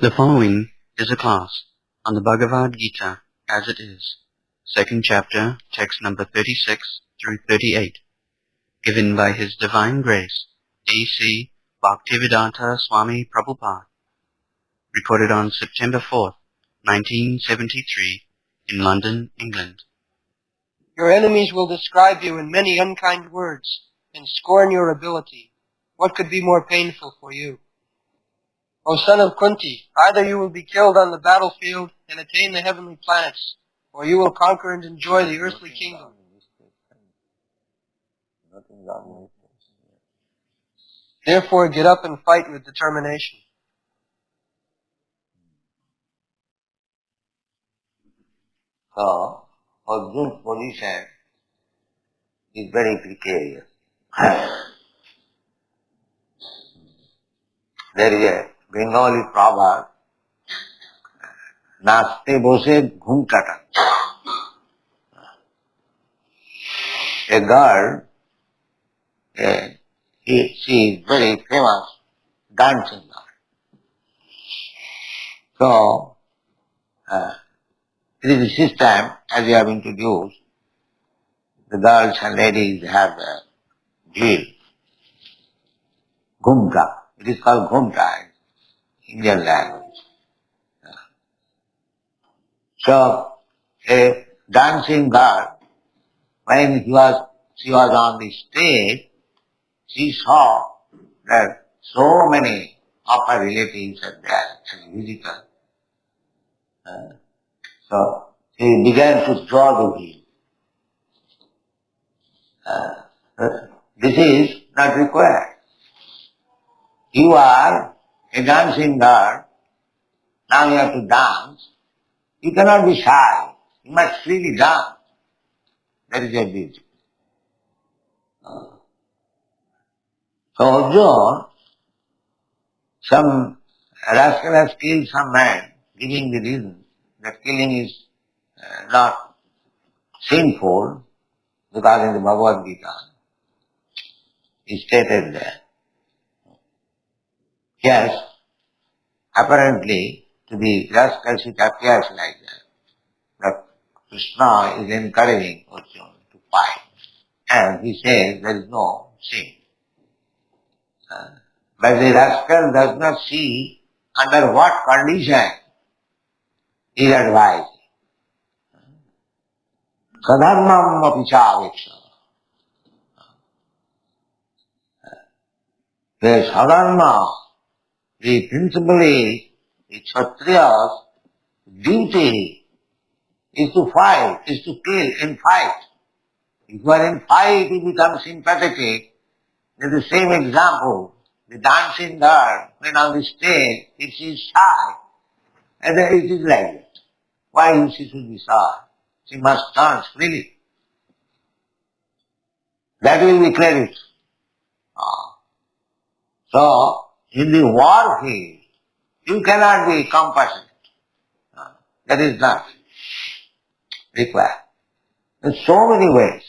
The following is a class on the Bhagavad Gita as it is, second chapter, text number 36 through 38, given by His Divine Grace, A.C.Bhaktivedanta Swami Prabhupada, recorded on September 4th, 1973, in London, England. Your enemies will describe you in many unkind words and scorn your ability. What could be more painful for you? O son of Kunti, either you will be killed on the battlefield and attain the heavenly planets, or you will conquer and enjoy the earthly kingdom. Therefore get up and fight with determination. So, Arjun's position is very precarious. There is a Bengali proverb, naste bose ghum kata. A girl, she is very famous dancing girl. So, it is a system, as we have introduced, the girls and ladies have a drill, ghumta. It is called ghumta in Indian language. So, a dancing girl, when she was on the stage, she saw that so many of her relatives are there as visitors. So, she began to draw the heel. This is not required. You are a dancing girl, now you have to dance. You cannot be shy. You must freely dance. That is your duty. So Arjuna, some rascal has killed some man, giving the reason that killing is not sinful, because in the Bhagavad Gita is stated there. Yes, apparently to the rascals it appears like that. But Krishna is encouraging Arjuna to fight. And he says there is no sin. But the rascal does not see under what condition he is advised. Sadharmam apichaveksha. The sadharma, the principally the Kshatriya's duty is to fight, is to kill in fight. If you are in fight, you become sympathetic. There is the same example. The dancing girl, when on the stage, if she is shy, and then it is like that. Why she should be shy? She must dance freely. That will be credit. So, in the war field, you cannot be compassionate. That is not required. In so many ways.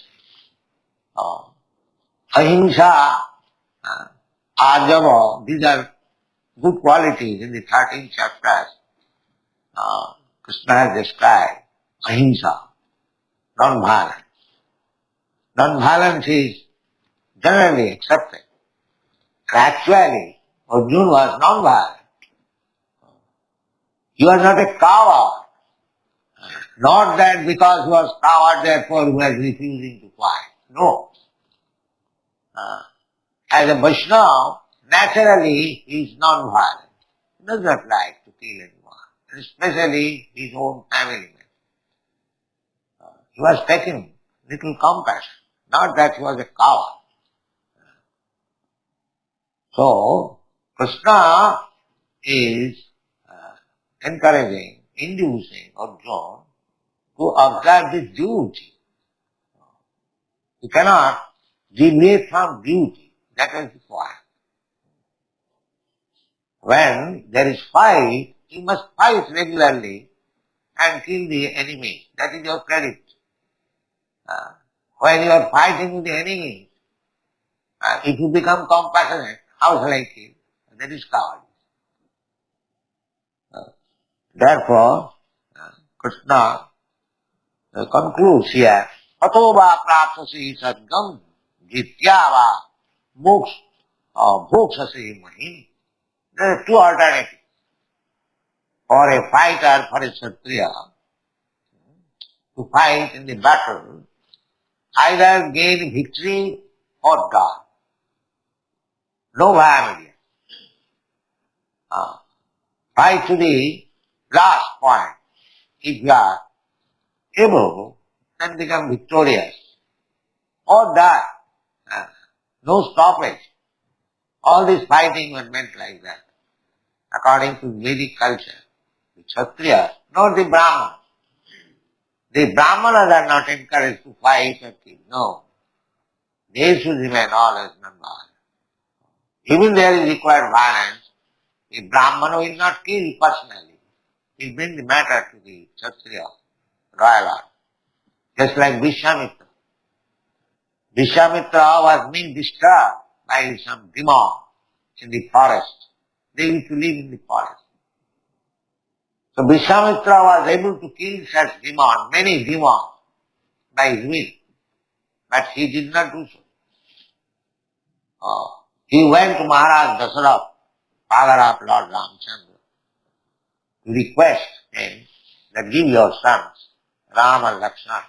Ahimsa, Arjava, these are good qualities in the 13th chapters. Krishna has described ahimsa, non-violence. Non-violence is generally accepted. Actually, Arjuna was non-violent. He was not a coward. Not that because he was coward, therefore he was refusing to fight. No. As a Vaishnava, naturally he is non-violent. He does not like to kill anyone, especially his own family members. He was taking little compassion, not that he was a coward. So, Krishna is encouraging, inducing Arjuna to observe this duty. You cannot deviate from duty. That is required. When there is fight, you must fight regularly and kill the enemy. That is your credit. When you are fighting with the enemy, if you become compassionate, how shall I kill? That is cowardice. Therefore, Krishna concludes here, Pato va prapsasi sadgam jitya va moksha bhoksasi mahi. There are two alternatives. For a fighter, for a Kshatriya, to fight in the battle, either gain victory or die. No via media. Fight to the last point. If you are able, then become victorious. Or die. No stoppage. All this fighting was meant like that. According to Vedic culture, the Kshatriyas, not the Brahmanas. The Brahmanas are not encouraged to fight or kill. No. They should remain always non-violent. Even there is required violence, a Brahmana will not kill personally. He will bring the matter to the Kshatriya, royal army. Just like Vishwamitra. Vishwamitra was being disturbed by some demon in the forest. They used to live in the forest. So Vishwamitra was able to kill such demons, many demons, by his will. But he did not do so. He went to Maharaj Dasarath, father of Lord Ramchandra, to request him that give your sons, Rama and Lakshmana.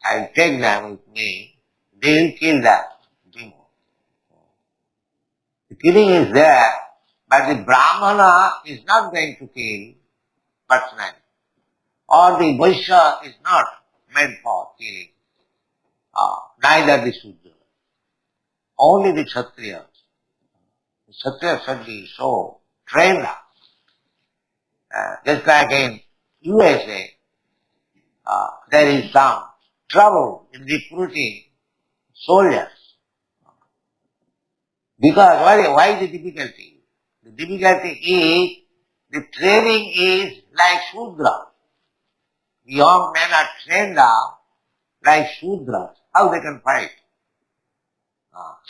I will take them with me. They will kill that demon. The killing is there, but the Brahmana is not going to kill personally. Or the Vaishya is not meant for killing. Neither the Sudra. Only the Kshatriyas. The Kshatriyas should be so trained up. Just like in USA, there is some trouble in recruiting soldiers. Because why the difficulty? The difficulty is, the training is like Shudra. The young men are trained up like Shudras. How they can fight?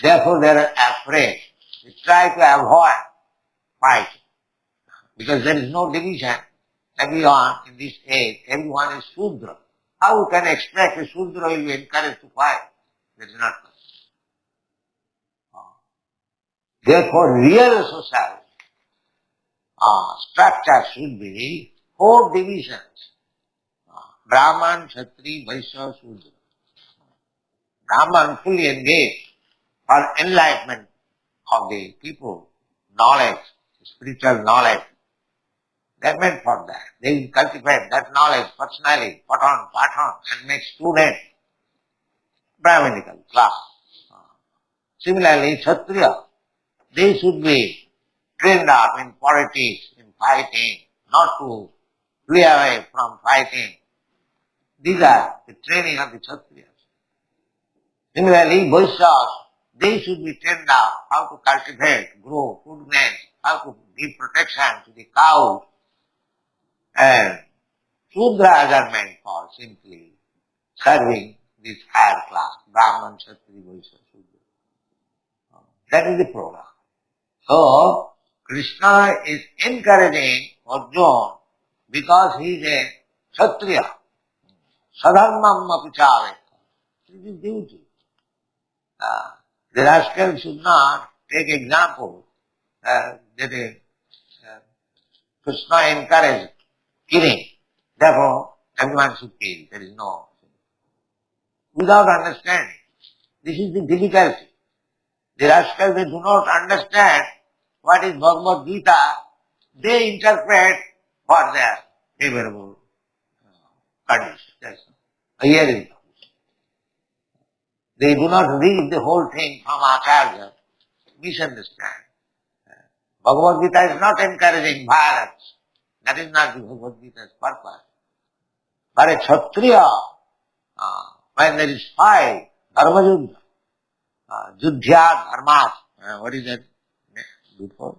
Therefore they are afraid. They try to avoid fight. Because there is no division. Everyone in this age, everyone is Shudra. How you can expect a Shudra will be encouraged to fight? That is not possible. Therefore, real society structure should be 4 divisions. Brahman, Kshatri, Vaishya, Shudra. Brahman fully engaged for enlightenment of the people, knowledge, spiritual knowledge. They are meant for that. They will cultivate that knowledge personally, pattern, and make students Brahminical class. Similarly, Kshatriya, they should be trained up in politics, in fighting, not to flee away from fighting. These are the training of the Kshatriyas. Similarly, Vaishyas, they should be trained up how to cultivate, grow food grains, how to give protection to the cows. And Shudras are meant for simply serving this higher class, Brahman, Kshatriya, Vaishya, Shudra. That is the program. So, Krishna is encouraging Arjuna because he is a Kshatriya. Sadharmam apichave. It is duty. The rascal should not take example that Krishna encouraged killing. Therefore, everyone should kill. There is no. Without understanding. This is the difficulty. The rascals, they do not understand what is Bhagavad Gita. They interpret for their favorable condition. That's all. Here is. They do not read the whole thing from Acharya. Misunderstand. Bhagavad Gita is not encouraging violence. That is not the Bhagavad Gita's purpose. But a Kshatriya, when there is fight, dharma yuddha, juddhya dharmas, what is that? Before?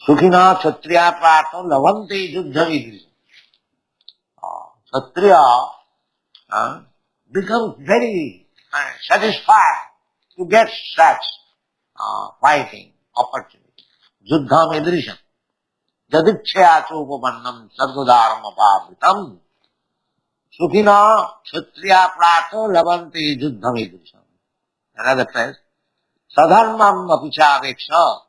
Sukhina Kshatriya prato lavante juddha vigri. Kshatriya becomes very satisfied to get such fighting opportunity. juddham idrisham, jadikshaya chopavannam sarvadharam apavritam, sukhina kshatriya prato lavanti juddham idrisham. Another phrase, sadharmam apichaveksha,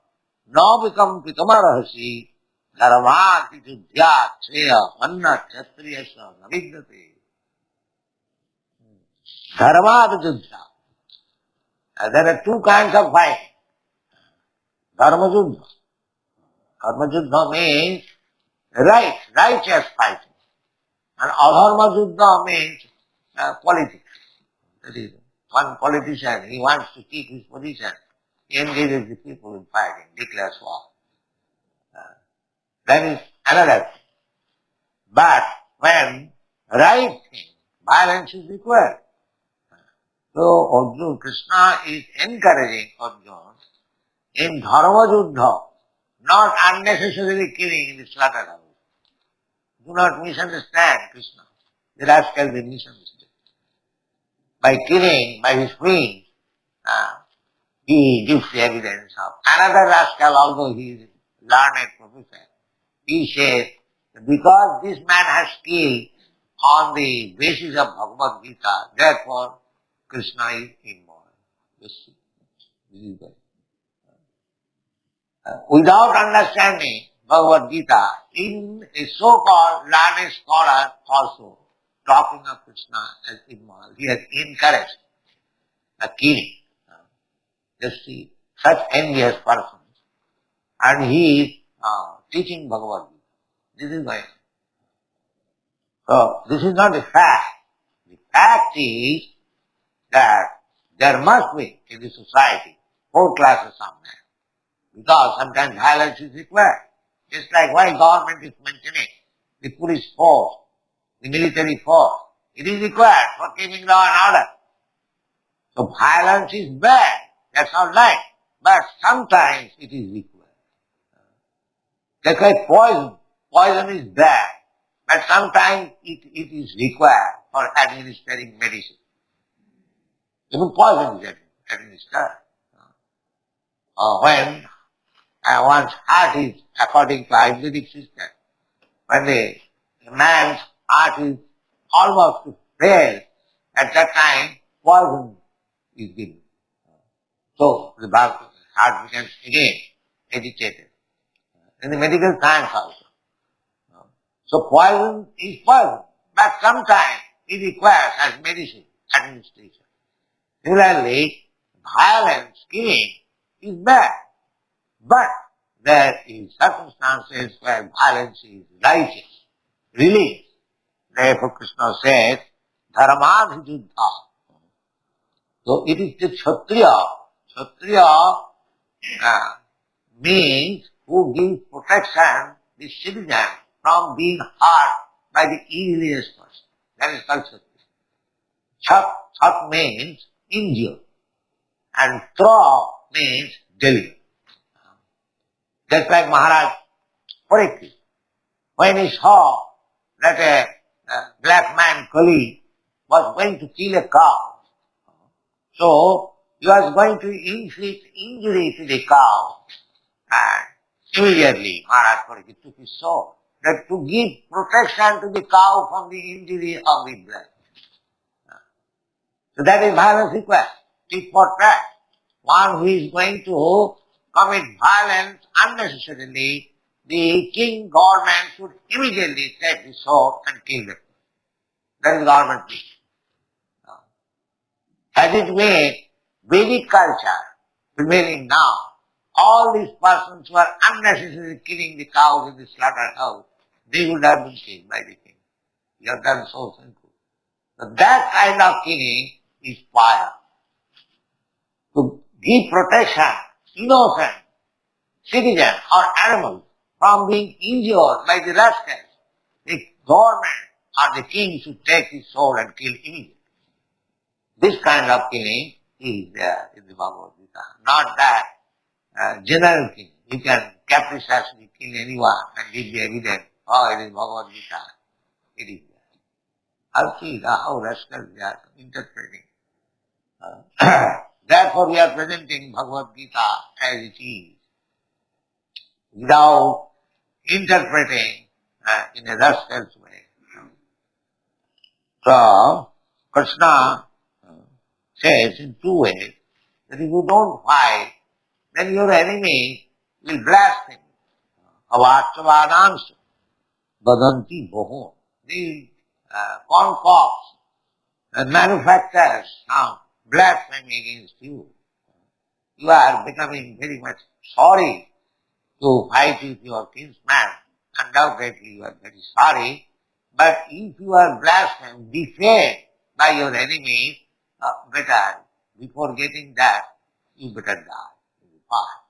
no vikam pritamarahasi, dharmati juddhya ksheya manna kshatriyasya navidyate. Dharmati juddha. There are two kinds of fighting. Dharma juddha. Dharma juddha means righteous fighting. And adharma juddha means politics. That is, one politician, he wants to keep his position. He engages the people in fighting, declares war. That is another thing. But when right thing, violence is required. So Arjuna, Krishna is encouraging Arjuna in dharma juddha, not unnecessarily killing in the slaughterhouse. Do not misunderstand Krishna. The rascal will misunderstand. By killing, by his means, he gives the evidence of another rascal, although he is a learned professor. He says, because this man has killed on the basis of Bhagavad Gita, therefore Krishna is immoral. You see, this is the without understanding Bhagavad Gita, in a so-called learned scholar also talking of Krishna as immoral, he has encouraged a killing. Just see, such envious person, and he is teaching Bhagavad Gita. This is why. So, this is not the fact. The fact is that there must be in the society 4 classes of men. Because sometimes violence is required. Just like why government is maintaining the police force, the military force. It is required for keeping law and order. So violence is bad. That's all right. But sometimes it is required. Just like poison. Poison is bad. But sometimes it is required for administering medicine. Even poison is administered. When one's heart is, according to Ayurvedic system, when the man's heart is almost to fail, at that time poison is given. So the heart becomes again agitated. In the medical science also. So poison is poison, but sometimes it requires as medicine administration. Similarly, violence, killing is bad. But there is circumstances where violence is righteous, religious. Therefore Krishna says, dharmadhijuddha. So it is the Kshatriya. Kshatriya means who gives protection to the citizen from being hurt by the evilest person. That is called Kshatriya. Chat means injure. And tra means deliver. Just like Maharaj Parikshit, when he saw that a black man colleague was going to kill a cow, so he was going to inflict injury to the cow, and immediately Maharaj Parikshit took his sword, that to give protection to the cow from the injury of the black. So that is violence required, tit for tat. One who is going to commit violence unnecessarily, the king government should immediately take the sword and kill them. That is government peace. Has it made Vedic culture prevailing now? All these persons who are unnecessarily killing the cows in the slaughterhouse, they would have been killed by the king. You have done so sinful. So that kind of killing is fire. To give protection, innocent citizen or animal from being injured by the rascals, the government or the king should take his sword and kill immediately. This kind of killing is there in the Bhagavad Gita. Not that general killing. You can capriciously kill anyone and give the evidence, oh, it is Bhagavad Gita. It is there. I'll see how rascals they are interpreting. Therefore we are presenting Bhagavad Gita as it is. without interpreting in a rascal's way. So, Krishna says in two ways that if you don't fight, then your enemy will blaspheme. Avachavadansa badanti boho. The concocts and manufacturers now blaspheme against you. You are becoming very much sorry to fight with your kinsman. Undoubtedly you are very sorry. But if you are blasphemed, defamed by your enemy, better, before getting that, you better die. You fight.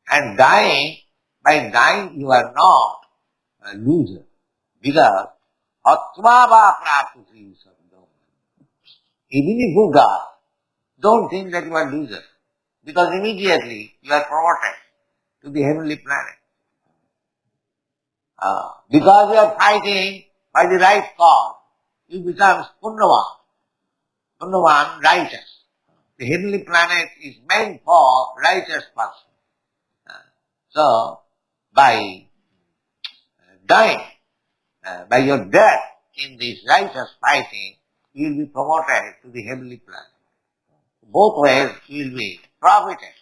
And dying, by dying you are not a loser. Because Atmava praphupada. Even if you die, don't think that you are a loser. Because immediately you are promoted to the heavenly planet. Because you are fighting by the right cause, you become Punnavan. Punnavan, righteous. The heavenly planet is meant for righteous person. So, by dying, by your death in this righteous fighting, you will be promoted to the heavenly planet. Both ways you will be profited.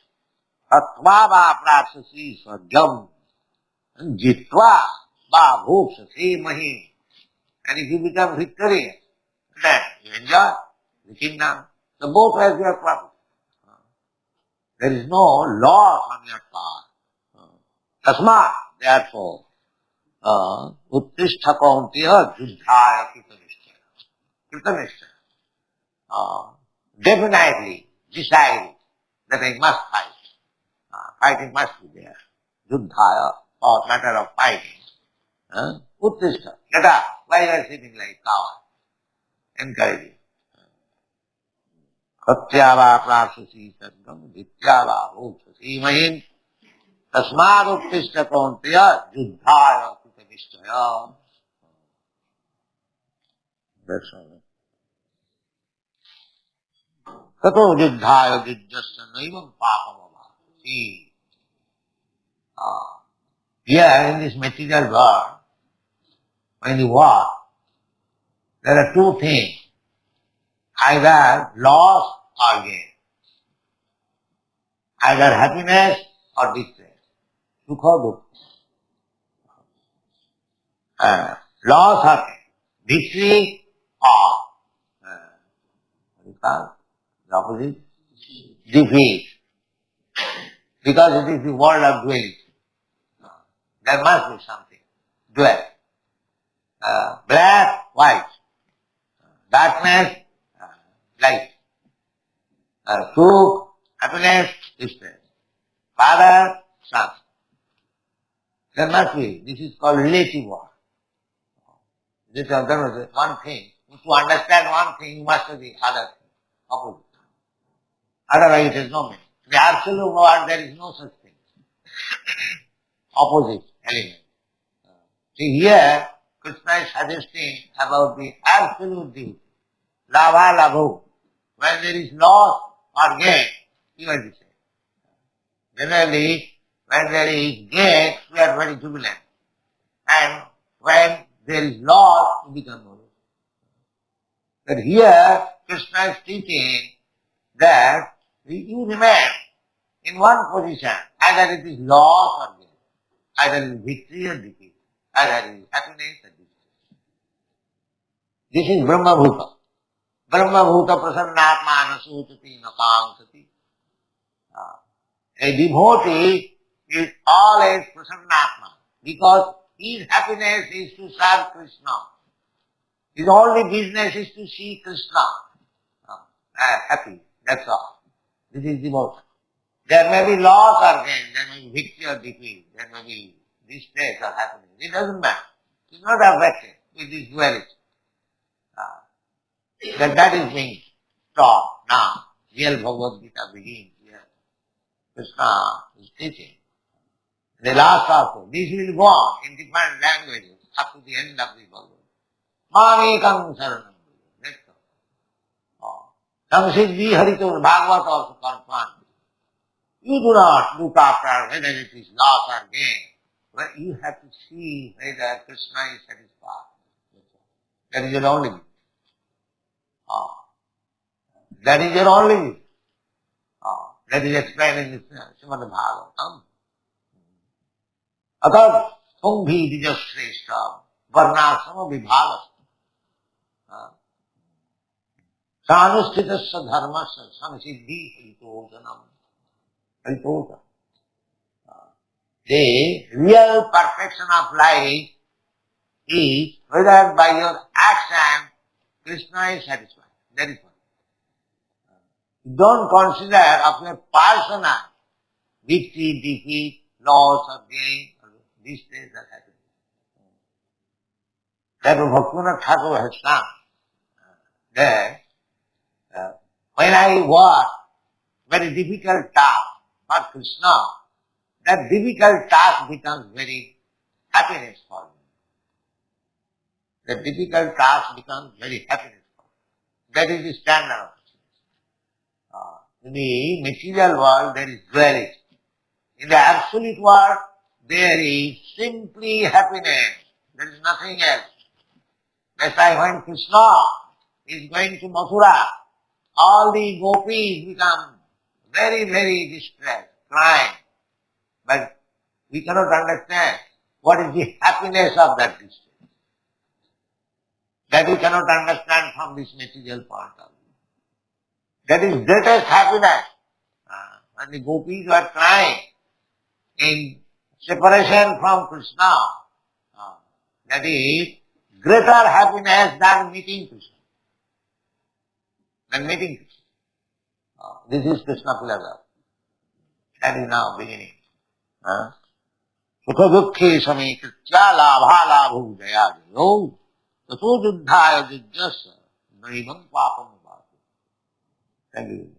Tatvava prapsasi swargam jitva va bhokshasi mahi. And if you become victorious, then you enjoy the kingdom. So both ways you are profited. There is no loss on your part. Tasmat, therefore, uttishta kauntiya juddhaya kritanishchaya. Kritanishchaya. Definitely decide that I must fight. Fighting must be there. Juddhaya, or matter of fighting. Uttishta, get up. Why you are sitting like coward? Encourage you. Katyava prasasi sargam, vityava bhokshasi mahim. Tasmad uttishta kauntiya juddhaya kritanishchaya. That's all. Tato juddhaya jujjasya naivam papamava. See, here in this material world, when you walk, there are two things, either loss or gain, either happiness or distress, sukha dukkha, loss or gain, victory or the opposite, defeat, because it is the world of duality. There must be something, dual. Black, white, darkness, light, sukh, happiness, distress, father, son. There must be. This is called relative world. This is one thing. To understand one thing, you must have the other thing, opposite. Otherwise it has no meaning. In the absolute world there is no such thing. Opposite element. See here, Krishna is suggesting about the absolute duty. Labha labho. When there is loss or gain, you are the same. Generally, when there is gain, we are very jubilant. And when there is loss, we become more. But here, Krishna is teaching that you remain in one position. Either it is loss or gain. Either it is victory or defeat. Either it is happiness or distress. This is Brahma Bhuta. Brahma Bhuta prasannatma nasutati nakangsati. A devotee is always prasannatma because his happiness is to serve Krishna. His only business is to see Krishna. Happy, that's all. This is devotion. There may be loss or gain, there may be victory or defeat, there may be distress or happiness. It doesn't matter. It's not affected with this duality. That is being taught now. Real Bhagavad Gita begins here. Krishna is teaching. The last also, this will go on in different languages up to the end of the Bhagavad Gita. Mamekam saranam. Let's go. Samsiddhi Haritur Bhagavad also confirms. You do not look after whether it is loss or gain. Well, you have to see whether Krishna is satisfied. That is your only view. That is your only view. That is explained in this Srimad Bhagavatam. Atat Kumbhi Dijashreshta Varnasama Vibhagas Sanustitasya Dharmasya Samsiddhi Haritojanam. The real perfection of life is whether by your action Krishna is satisfied. That is one. Don't consider of your personal victory, defeat, loss or gain. These things are happening. That Bhaktivinoda Thakur has sung that when I work very difficult task for Krishna, that difficult task becomes very happiness for me. The difficult task becomes very happiness for me. That is the standard of in the material world there is duality. In the absolute world there is simply happiness. There is nothing else. That's why when Krishna is going to Mathura, all the gopis become very, very distressed, crying. But we cannot understand what is the happiness of that distress. That we cannot understand from this material point of view. That is greatest happiness. When the gopis were crying in separation from Krishna, that is greater happiness than meeting Krishna. Than meeting Krishna. This is Krishna philosophy. That is now beginning. Sukha dukkhe samekritya labha labhu jaya jayo tato juddhaya jujjasa naivam papam bhati. Thank you.